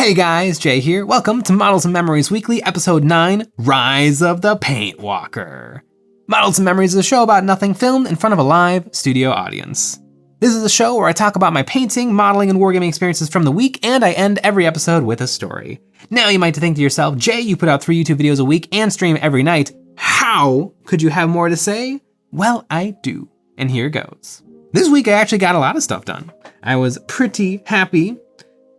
Hey guys, Jay here. Welcome to Models and Memories Weekly, Episode 9, Rise of the Paint Walker. Models and Memories is a show about nothing filmed in front of a live studio audience. This is a show where I talk about my painting, modeling, and wargaming experiences from the week, and I end every episode with a story. Now you might think to yourself, Jay, you put out 3 YouTube videos a week and stream every night. How could you have more to say? Well, I do, and here goes. This week I actually got a lot of stuff done. I was pretty happy.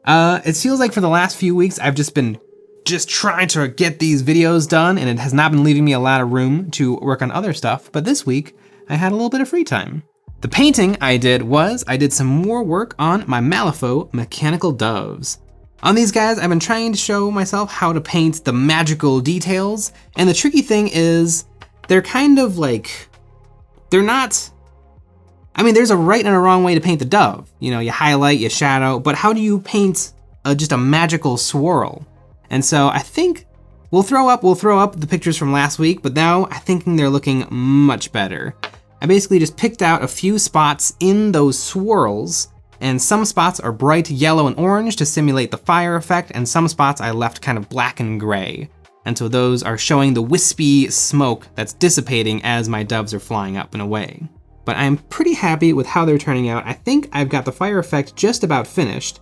It feels like for the last few weeks, I've just been trying to get these videos done, and it has not been leaving me a lot of room to work on other stuff, but this week, I had a little bit of free time. The painting I did some more work on my Malifaux mechanical doves. On these guys, I've been trying to show myself how to paint the magical details, and the tricky thing is, they're kind of like, there's a right and a wrong way to paint the dove. You know, you highlight, you shadow, but how do you paint just a magical swirl? And so I think we'll throw up the pictures from last week, but now I'm thinking they're looking much better. I basically just picked out a few spots in those swirls, and some spots are bright yellow and orange to simulate the fire effect, and some spots I left kind of black and gray. And so those are showing the wispy smoke that's dissipating as my doves are flying up and away. But I'm pretty happy with how they're turning out. I think I've got the fire effect just about finished.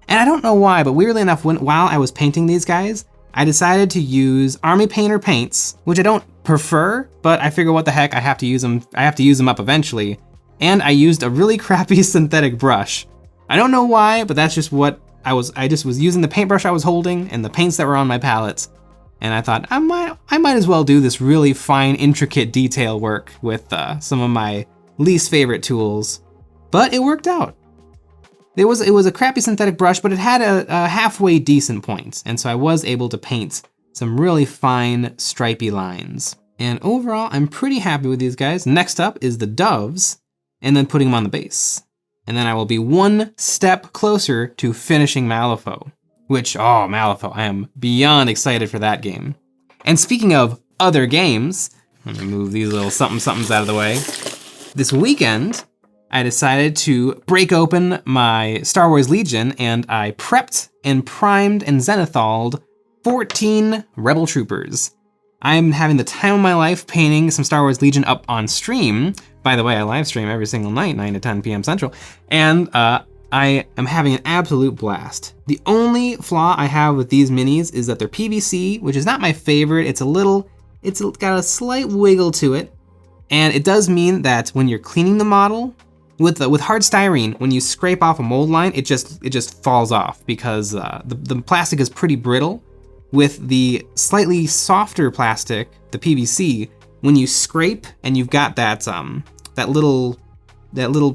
And I don't know why, but weirdly enough, while I was painting these guys, I decided to use Army Painter paints, which I don't prefer, but I figure what the heck, I have to use them up eventually. And I used a really crappy synthetic brush. I don't know why, but that's just what I just was using the paintbrush I was holding and the paints that were on my palettes. And I thought, I might as well do this really fine, intricate detail work with some of my least favorite tools, but it worked out. It was a crappy synthetic brush, but it had a halfway decent point, and so I was able to paint some really fine stripy lines. And overall, I'm pretty happy with these guys. Next up is the doves, and then putting them on the base. And then I will be one step closer to finishing Malifaux, Malifaux, I am beyond excited for that game. And speaking of other games, let me move these little somethings out of the way. This weekend, I decided to break open my Star Wars Legion, and I prepped and primed and zenithaled 14 Rebel Troopers. I'm having the time of my life painting some Star Wars Legion up on stream. By the way, I live stream every single night, 9 to 10 p.m. Central, and I am having an absolute blast. The only flaw I have with these minis is that they're PVC, which is not my favorite. It's got a slight wiggle to it. And it does mean that when you're cleaning the model, with hard styrene, when you scrape off a mold line, it just falls off because the plastic is pretty brittle. With the slightly softer plastic, the PVC, when you scrape and you've got that little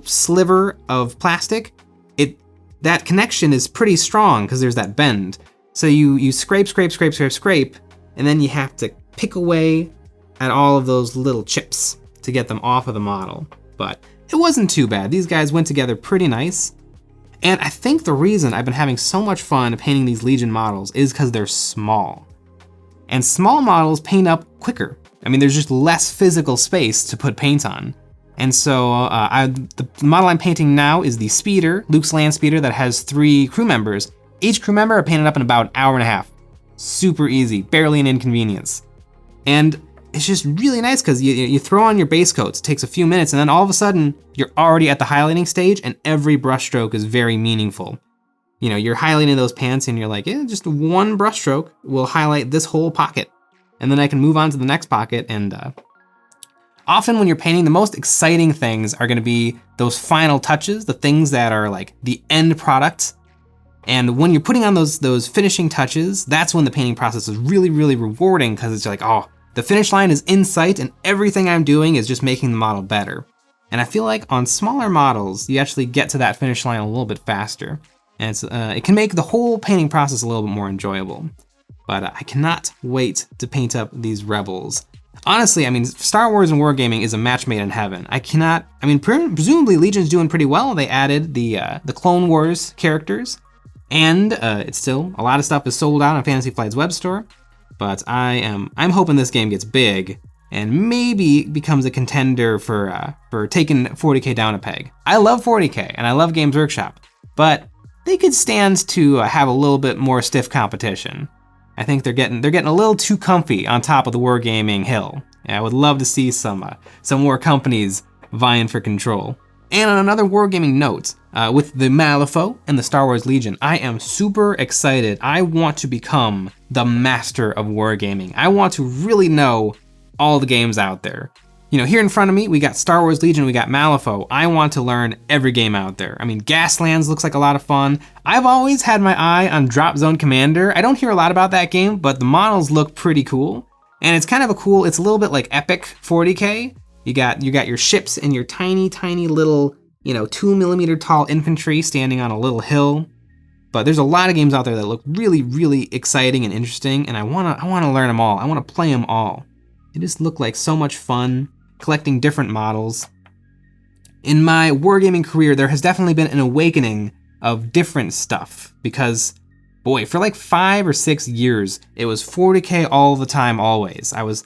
sliver of plastic, that connection is pretty strong because there's that bend. So you scrape, and then you have to pick away at all of those little chips to get them off of the model. But it wasn't too bad. These guys went together pretty nice. And I think the reason I've been having so much fun painting these Legion models is because they're small. And small models paint up quicker. I mean, there's just less physical space to put paint on. And so the model I'm painting now is the Speeder, Luke's Land Speeder, that has 3 crew members. Each crew member are painted up in about an hour and a half. Super easy, barely an inconvenience. And it's just really nice because you throw on your base coats, it takes a few minutes, and then all of a sudden, you're already at the highlighting stage, and every brush stroke is very meaningful. You know, you're highlighting those pants, and you're like, just one brush stroke will highlight this whole pocket. And then I can move on to the next pocket, and often when you're painting, the most exciting things are gonna be those final touches, the things that are like the end product. And when you're putting on those finishing touches, that's when the painting process is really, really rewarding, because it's like, the finish line is in sight and everything I'm doing is just making the model better. And I feel like on smaller models, you actually get to that finish line a little bit faster. And it can make the whole painting process a little bit more enjoyable. But I cannot wait to paint up these Rebels. Honestly, I mean, Star Wars and wargaming is a match made in heaven. Presumably Legion's doing pretty well. They added the Clone Wars characters. And it's still, a lot of stuff is sold out on Fantasy Flight's web store. But I'm hoping this game gets big and maybe becomes a contender for taking 40K down a peg. I love 40K and I love Games Workshop, but they could stand to have a little bit more stiff competition. I think they're getting a little too comfy on top of the wargaming hill. Yeah, I would love to see some more companies vying for control. And on another wargaming note, with the Malifaux and the Star Wars Legion, I am super excited. I want to become the master of wargaming. I want to really know all the games out there. You know, here in front of me, we got Star Wars Legion, we got Malifaux. I want to learn every game out there. I mean, Gaslands looks like a lot of fun. I've always had my eye on Drop Zone Commander. I don't hear a lot about that game, but the models look pretty cool. And it's kind of it's a little bit like Epic 40K. You got your ships and your tiny little, 2mm tall infantry standing on a little hill. But there's a lot of games out there that look really, really exciting and interesting, and I wanna learn them all. I wanna play them all. They just look like so much fun, collecting different models. In my wargaming career, there has definitely been an awakening of different stuff, because boy, for like 5 or 6 years, it was 40K all the time, always. I was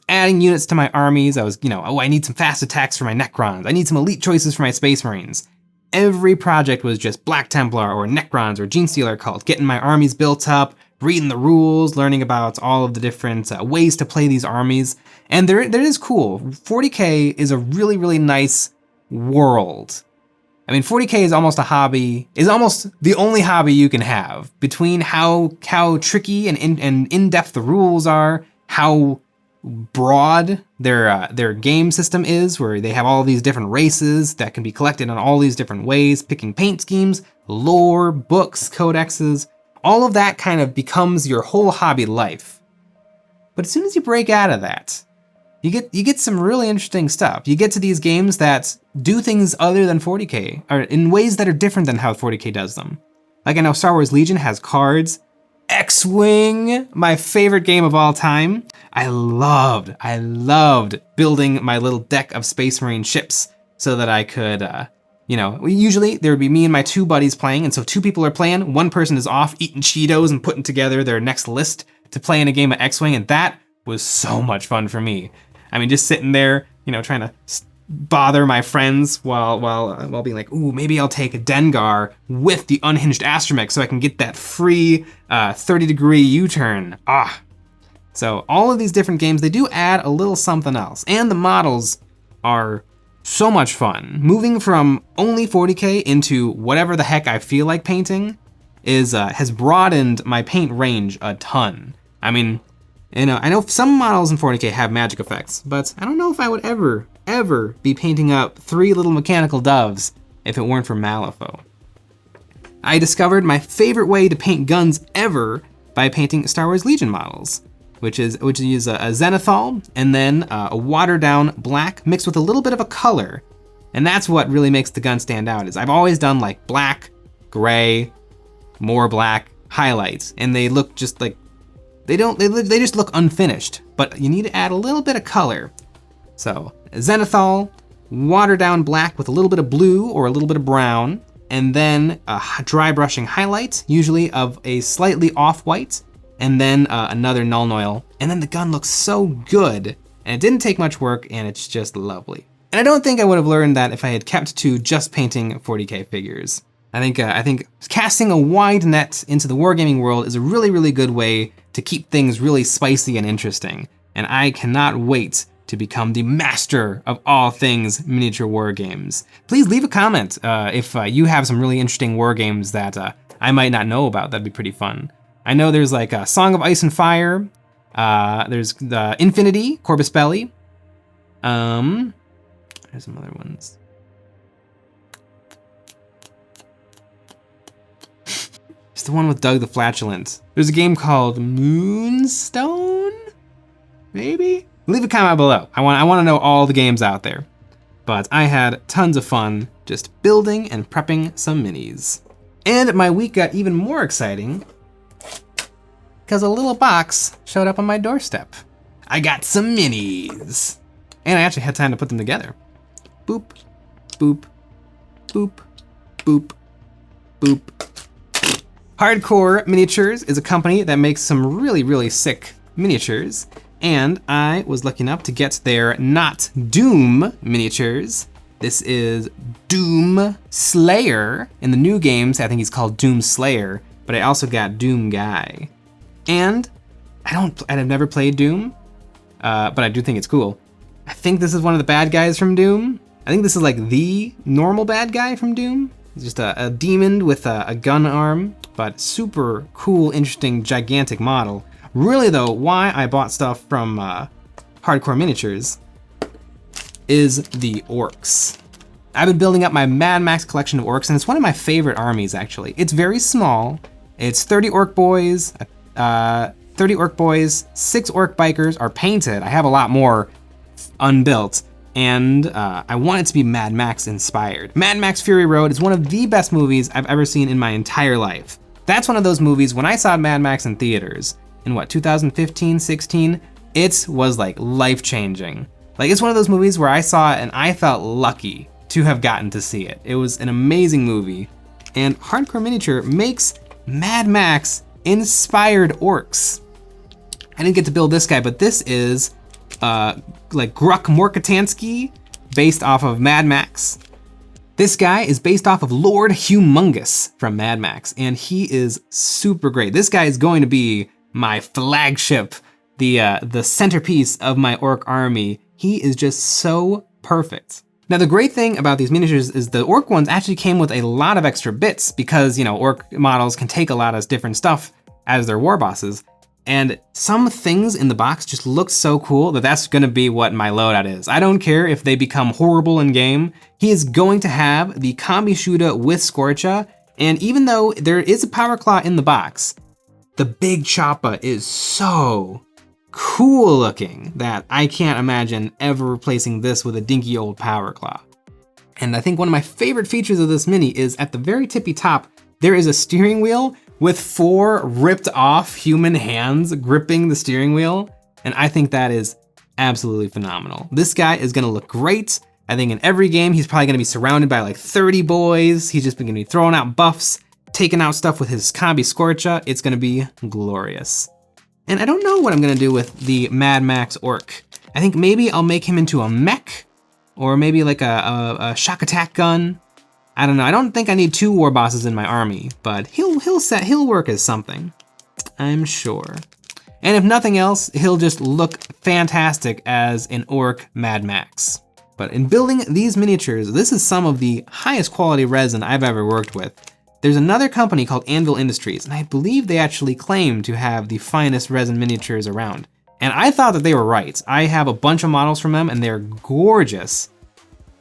adding units to my armies. I was, I need some fast attacks for my Necrons. I need some elite choices for my Space Marines. Every project was just Black Templar or Necrons or Genestealer Cult, getting my armies built up, reading the rules, learning about all of the different ways to play these armies. And there is cool. 40K is a really, really nice world. I mean, 40K is almost a hobby, is almost the only hobby you can have, between how tricky and in-depth the rules are, how broad their game system is, where they have all these different races that can be collected in all these different ways, picking paint schemes, lore, books, codexes. All of that kind of becomes your whole hobby life. But as soon as you break out of that, you get some really interesting stuff. You get to these games that do things other than 40K, or in ways that are different than how 40K does them. Like, I know Star Wars Legion has cards. X-Wing, my favorite game of all time. I loved building my little deck of Space Marine ships so that I could, usually there would be me and my 2 buddies playing, and so 2 people are playing, 1 person is off eating Cheetos and putting together their next list to play in a game of X-Wing, and that was so much fun for me. I mean, just sitting there, trying to bother my friends while being like, ooh, maybe I'll take a Dengar with the unhinged astromech so I can get that free 30-degree U-turn. So all of these different games, they do add a little something else. And the models are so much fun. Moving from only 40K into whatever the heck I feel like painting has broadened my paint range a ton. I mean, I know some models in 40K have magic effects, but I don't know if I would ever be painting up 3 little mechanical doves if it weren't for Malifaux. I discovered my favorite way to paint guns ever by painting Star Wars Legion models, which is a zenithal and then a watered down black mixed with a little bit of a color. And that's what really makes the gun stand out. Is I've always done like black, gray, more black highlights, and they look just like they just look unfinished, but you need to add a little bit of color. So zenithal, watered down black with a little bit of blue or a little bit of brown, and then a dry brushing highlight, usually of a slightly off-white, and then another Nuln Oil. And then the gun looks so good, and it didn't take much work, and it's just lovely. And I don't think I would have learned that if I had kept to just painting 40K figures. I think casting a wide net into the wargaming world is a really, really good way to keep things really spicy and interesting. And I cannot wait to become the master of all things miniature war games. Please leave a comment if you have some really interesting war games that I might not know about. That'd be pretty fun. I know there's like a Song of Ice and Fire. There's the Infinity, Corpus Belli. There's some other ones. It's the one with Doug the Flatulent. There's a game called Moonstone, maybe? Leave a comment below. I want to know all the games out there. But I had tons of fun just building and prepping some minis. And my week got even more exciting because a little box showed up on my doorstep. I got some minis. And I actually had time to put them together. Boop, boop, boop, boop, boop. Hardcore Miniatures is a company that makes some really, really sick miniatures. And I was lucky enough to get their Not Doom miniatures. This is Doom Slayer. In the new games, I think he's called Doom Slayer, but I also got Doom Guy. And I've never played Doom, but I do think it's cool. I think this is one of the bad guys from Doom. I think this is like the normal bad guy from Doom. He's just a demon with a gun arm, but super cool, interesting, gigantic model. Really though, why I bought stuff from Hardcore Miniatures is the orcs. I've been building up my Mad Max collection of orcs, and it's one of my favorite armies actually. It's very small. It's 30 orc boys, 6 orc bikers are painted. I have a lot more unbuilt, and I want it to be Mad Max inspired. Mad Max Fury Road is one of the best movies I've ever seen in my entire life. That's one of those movies, when I saw Mad Max in theaters in 2015, 16, it was like life-changing. Like, it's one of those movies where I saw it and I felt lucky to have gotten to see it. It was an amazing movie, and Hardcore Miniature makes Mad Max inspired orcs. I didn't get to build this guy, but this is like Gruk Morkatansky, based off of Mad Max. This guy is based off of Lord Humongous from Mad Max, and he is super great. This guy is going to be my flagship, the centerpiece of my orc army. He is just so perfect. Now, the great thing about these miniatures is the orc ones actually came with a lot of extra bits because, you know, orc models can take a lot of different stuff as their war bosses. And some things in the box just look so cool that that's gonna be what my loadout is. I don't care if they become horrible in game. He is going to have the Combi Shooter with Scorcha, and even though there is a Power Claw in the box, the Big Choppa is so cool looking that I can't imagine ever replacing this with a dinky old Power Claw. And I think one of my favorite features of this mini is at the very tippy top, there is a steering wheel with 4 ripped off human hands gripping the steering wheel. And I think that is absolutely phenomenal. This guy is gonna look great. I think in every game, he's probably gonna be surrounded by like 30 boys. He's just gonna be throwing out buffs, taking out stuff with his Combi Scorcha. It's gonna be glorious. And I don't know what I'm gonna do with the Mad Max orc. I think maybe I'll make him into a mech, or maybe like a shock attack gun. I don't know, I don't think I need 2 war bosses in my army, but he'll work as something, I'm sure. And if nothing else, he'll just look fantastic as an orc Mad Max. But in building these miniatures, this is some of the highest quality resin I've ever worked with. There's another company called Anvil Industries, and I believe they actually claim to have the finest resin miniatures around. And I thought that they were right. I have a bunch of models from them and they're gorgeous.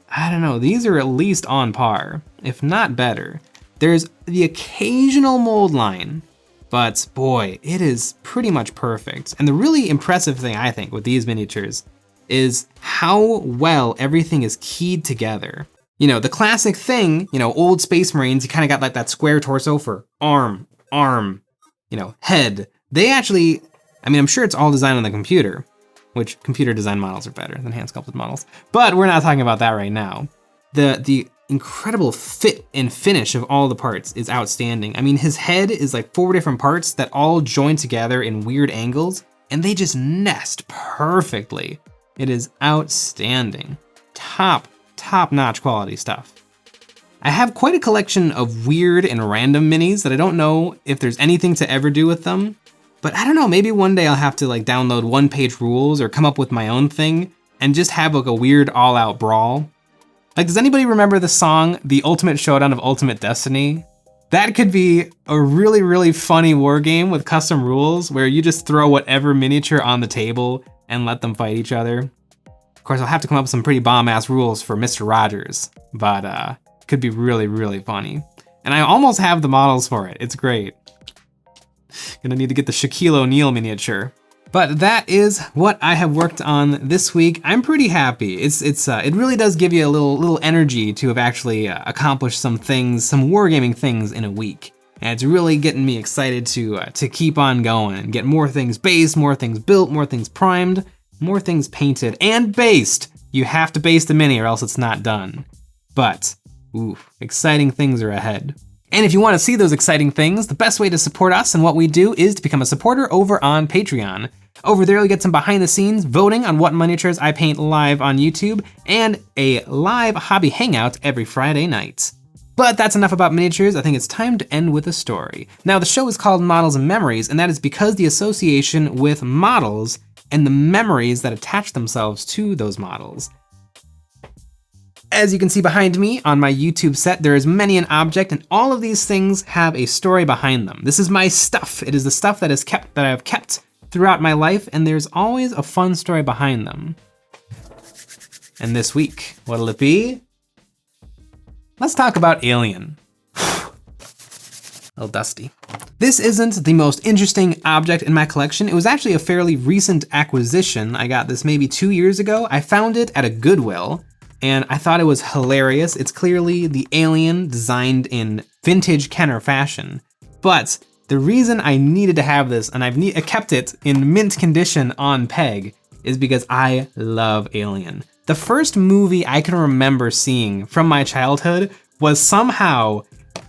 I don't know, these are at least on par, if not better. There's the occasional mold line, but boy, it is pretty much perfect. And the really impressive thing I think with these miniatures is how well everything is keyed together. You know, the classic thing, you know, old Space Marines, you kind of got like that square torso for arm, you know, head. They actually, I mean, I'm sure it's all designed on the computer, which computer design models are better than hand sculpted models, but we're not talking about that right now. The incredible fit and finish of all the parts is outstanding. I mean, his head is like 4 different parts that all join together in weird angles, and they just nest perfectly. It is outstanding. Top-notch quality stuff. I have quite a collection of weird and random minis that I don't know if there's anything to ever do with them, but I don't know, maybe one day I'll have to like download 1-page rules or come up with my own thing and just have like a weird all-out brawl. Like, does anybody remember the song, The Ultimate Showdown of Ultimate Destiny? That could be a really, really funny war game with custom rules where you just throw whatever miniature on the table and let them fight each other. Of course, I'll have to come up with some pretty bomb-ass rules for Mr. Rogers, but could be really, really funny. And I almost have the models for it. It's great. Gonna need to get the Shaquille O'Neal miniature. But that is what I have worked on this week. I'm pretty happy. It really does give you a little energy to have actually accomplished some things, some wargaming things in a week. And it's really getting me excited to keep on going and get more things based, more things built, more things primed, more things painted and based. You have to baste a mini or else it's not done. But, ooh, exciting things are ahead. And if you want to see those exciting things, the best way to support us and what we do is to become a supporter over on Patreon. Over there you'll get some behind the scenes voting on what miniatures I paint live on YouTube, and a live hobby hangout every Friday night. But that's enough about miniatures. I think it's time to end with a story. Now the show is called Models and Memories, and that is because the association with models and the memories that attach themselves to those models. As you can see behind me on my YouTube set, there is many an object, and all of these things have a story behind them. This is my stuff. It is the stuff that I've kept throughout my life, and there's always a fun story behind them. And this week, what'll it be? Let's talk about Alien. A little dusty. This isn't the most interesting object in my collection. It was actually a fairly recent acquisition. I got this maybe 2 years ago. I found it at a Goodwill, and I thought it was hilarious. It's clearly the Alien designed in vintage Kenner fashion. But the reason I needed to have this, and I kept it in mint condition on peg, is because I love Alien. The first movie I can remember seeing from my childhood was somehow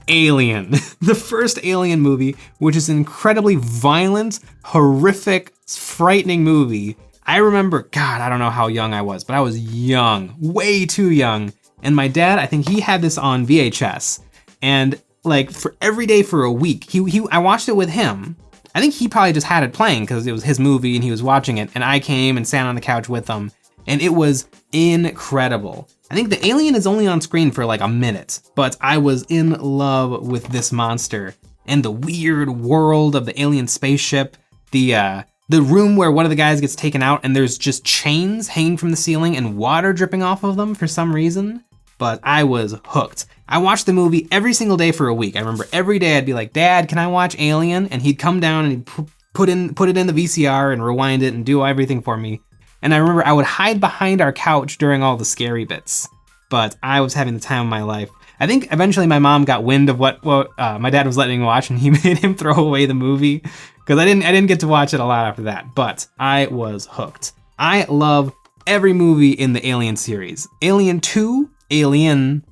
Alien. The first Alien movie, which is an incredibly violent, horrific, frightening movie. I remember, God, I don't know how young I was, but I was young, way too young. And my dad, I think he had this on VHS. And like for every day for a week, I watched it with him. I think he probably just had it playing because it was his movie and he was watching it. And I came and sat on the couch with him, and it was incredible. I think the Alien is only on screen for like a minute, but I was in love with this monster and the weird world of the alien spaceship, the room where one of the guys gets taken out and there's just chains hanging from the ceiling and water dripping off of them for some reason. But I was hooked. I watched the movie every single day for a week. I remember every day I'd be like, Dad, can I watch Alien? And he'd come down and he'd put it in the VCR and rewind it and do everything for me. And I remember I would hide behind our couch during all the scary bits. But I was having the time of my life. I think eventually my mom got wind of what my dad was letting me watch, and he made him throw away the movie because I didn't get to watch it a lot after that. But I was hooked. I love every movie in the Alien series. Alien 2, Alien,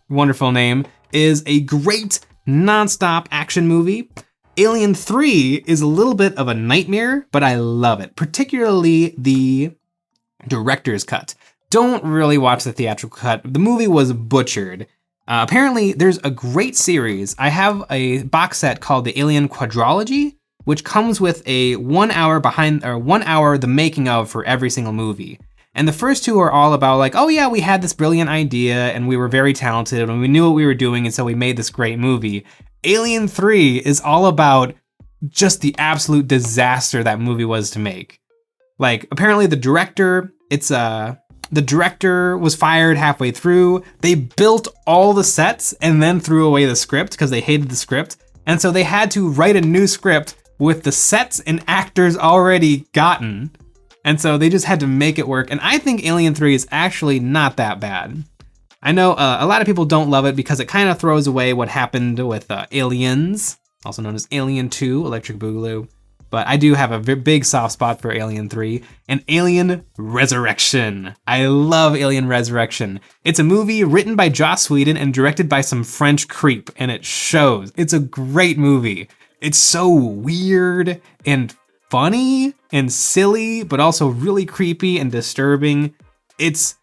wonderful name, is a great non-stop action movie. Alien 3 is a little bit of a nightmare, but I love it, particularly the director's cut. Don't really watch the theatrical cut. The movie was butchered. Apparently, there's a great series. I have a box set called the Alien Quadrology, which comes with a 1 hour the making of for every single movie. And the first two are all about like, oh yeah, we had this brilliant idea and we were very talented and we knew what we were doing, and so we made this great movie. Alien 3 is all about just the absolute disaster that movie was to make. Like, apparently the director was fired halfway through. They built all the sets and then threw away the script because they hated the script. And so they had to write a new script with the sets and actors already gotten. And so they just had to make it work. And I think Alien 3 is actually not that bad. I know a lot of people don't love it because it kind of throws away what happened with Aliens, also known as Alien 2, Electric Boogaloo. But I do have a big soft spot for Alien 3 and Alien Resurrection. I love Alien Resurrection. It's a movie written by Joss Whedon and directed by some French creep, and it shows. It's a great movie. It's so weird and funny and silly, but also really creepy and disturbing. It's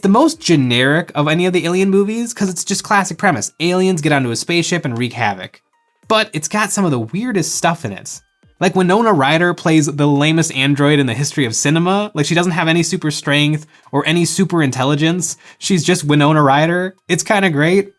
the most generic of any of the Alien movies because it's just classic premise. Aliens get onto a spaceship and wreak havoc. But it's got some of the weirdest stuff in it. Like Winona Ryder plays the lamest android in the history of cinema. Like she doesn't have any super strength or any super intelligence. She's just Winona Ryder. It's kind of great.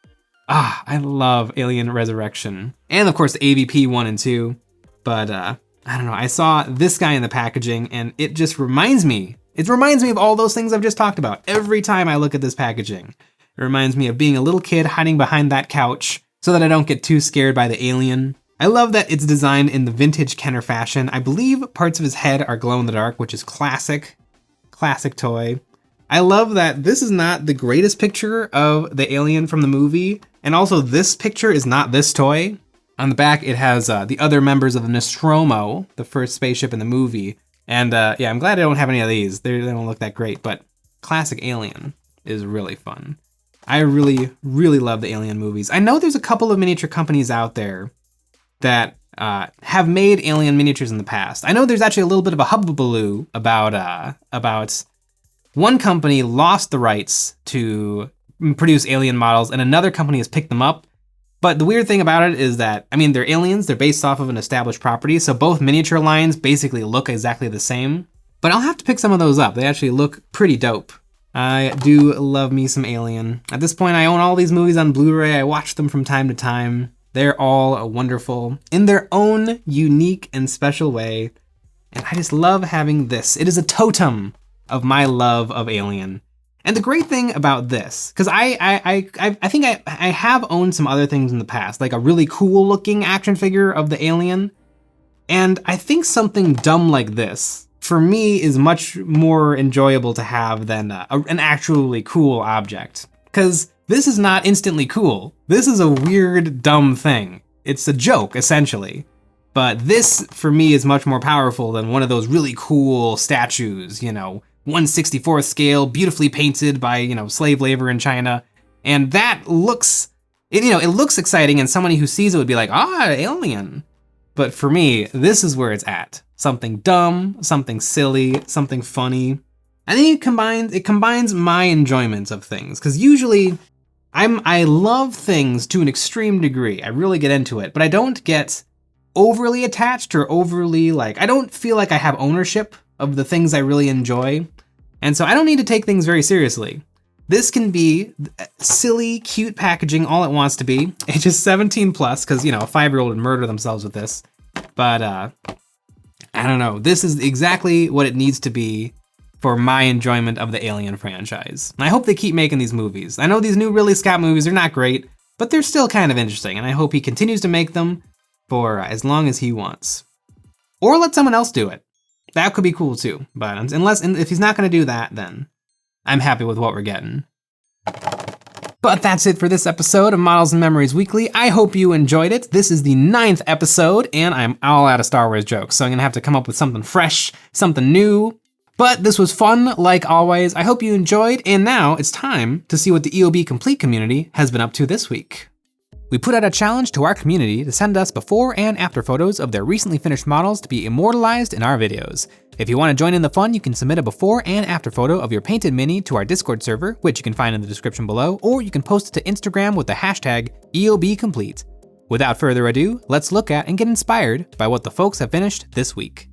I love Alien Resurrection. And of course the AVP 1 and 2. But I don't know, I saw this guy in the packaging and it just reminds me. It reminds me of all those things I've just talked about. Every time I look at this packaging, it reminds me of being a little kid hiding behind that couch so that I don't get too scared by the alien. I love that it's designed in the vintage Kenner fashion. I believe parts of his head are glow in the dark, which is classic toy. I love that this is not the greatest picture of the alien from the movie. And also this picture is not this toy. On the back, it has the other members of the Nostromo, the first spaceship in the movie. And yeah, I'm glad I don't have any of these. They don't look that great, but classic Alien is really fun. I really, really love the Alien movies. I know there's a couple of miniature companies out there that have made alien miniatures in the past. I know there's actually a little bit of a hubbubaloo about one company lost the rights to produce alien models and another company has picked them up. But the weird thing about it is that, I mean, they're aliens, they're based off of an established property, so both miniature lines basically look exactly the same. But I'll have to pick some of those up. They actually look pretty dope. I do love me some Alien. At this point, I own all these movies on Blu-ray. I watch them from time to time. They're all wonderful in their own unique and special way. And I just love having this. It is a totem of my love of Alien. And the great thing about this, because I think I have owned some other things in the past, like a really cool looking action figure of the Alien. And I think something dumb like this, for me, is much more enjoyable to have than an actually cool object. Because this is not instantly cool. This is a weird, dumb thing. It's a joke, essentially. But this, for me, is much more powerful than one of those really cool statues, 1/64th scale, beautifully painted by, slave labor in China. And that looks, it looks exciting, and somebody who sees it would be like, Alien. But for me, this is where it's at. Something dumb, something silly, something funny. I think it combines my enjoyment of things, because usually I love things to an extreme degree. I really get into it, but I don't get overly attached or overly I don't feel like I have ownership of the things I really enjoy. And so I don't need to take things very seriously. This can be silly, cute packaging all it wants to be. Ages 17 plus, because, a 5-year-old would murder themselves with this. But I don't know. This is exactly what it needs to be for my enjoyment of the Alien franchise. And I hope they keep making these movies. I know these new Ridley Scott movies are not great, but they're still kind of interesting, and I hope he continues to make them for as long as he wants. Or let someone else do it. That could be cool too, but if he's not gonna do that, then I'm happy with what we're getting. But that's it for this episode of Models and Memories Weekly. I hope you enjoyed it. This is the 9th episode, and I'm all out of Star Wars jokes, so I'm gonna have to come up with something fresh, something new. But this was fun, like always. I hope you enjoyed, and now it's time to see what the EOB Complete community has been up to this week. We put out a challenge to our community to send us before and after photos of their recently finished models to be immortalized in our videos. If you want to join in the fun, you can submit a before and after photo of your painted mini to our Discord server, which you can find in the description below, or you can post it to Instagram with the hashtag EOBComplete. Without further ado, let's look at and get inspired by what the folks have finished this week.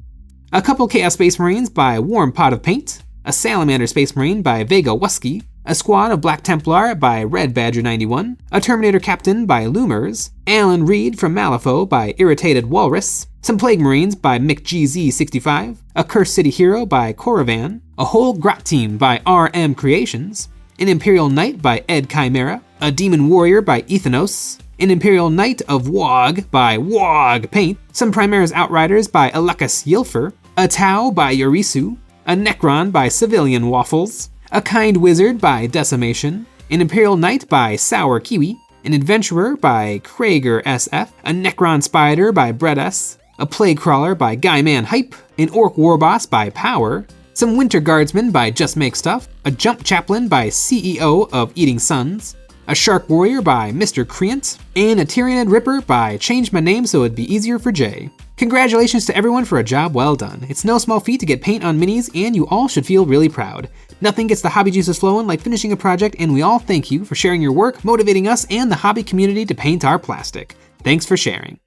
A couple Chaos Space Marines by Warm Pot of Paint, a Salamander Space Marine by Vega Wusky, a squad of Black Templar by Red Badger 91, a Terminator Captain by Loomers, Alan Reed from Malifaux by Irritated Walrus, some Plague Marines by McGZ65, a Cursed City Hero by Coravan, a whole Grot Team by RM Creations, an Imperial Knight by Ed Chimera, a Demon Warrior by Ethanos, an Imperial Knight of Wog by Wog Paint, some Primaris Outriders by Alekas Yilfer, a Tau by Yorisu, a Necron by Civilian Waffles, a Kind Wizard by Decimation, an Imperial Knight by Sour Kiwi, an Adventurer by Krager SF, a Necron Spider by Brett S, a Plague Crawler by Guyman Hype, an Orc Warboss by Power, some Winter Guardsmen by Just Make Stuff, a Jump Chaplain by CEO of Eating Suns, a Shark Warrior by Mr. Creant, and a Tyranid Ripper by Change My Name So It'd Be Easier for Jay. Congratulations to everyone for a job well done. It's no small feat to get paint on minis, and you all should feel really proud. Nothing gets the hobby juices flowing like finishing a project, and we all thank you for sharing your work, motivating us and the hobby community to paint our plastic. Thanks for sharing.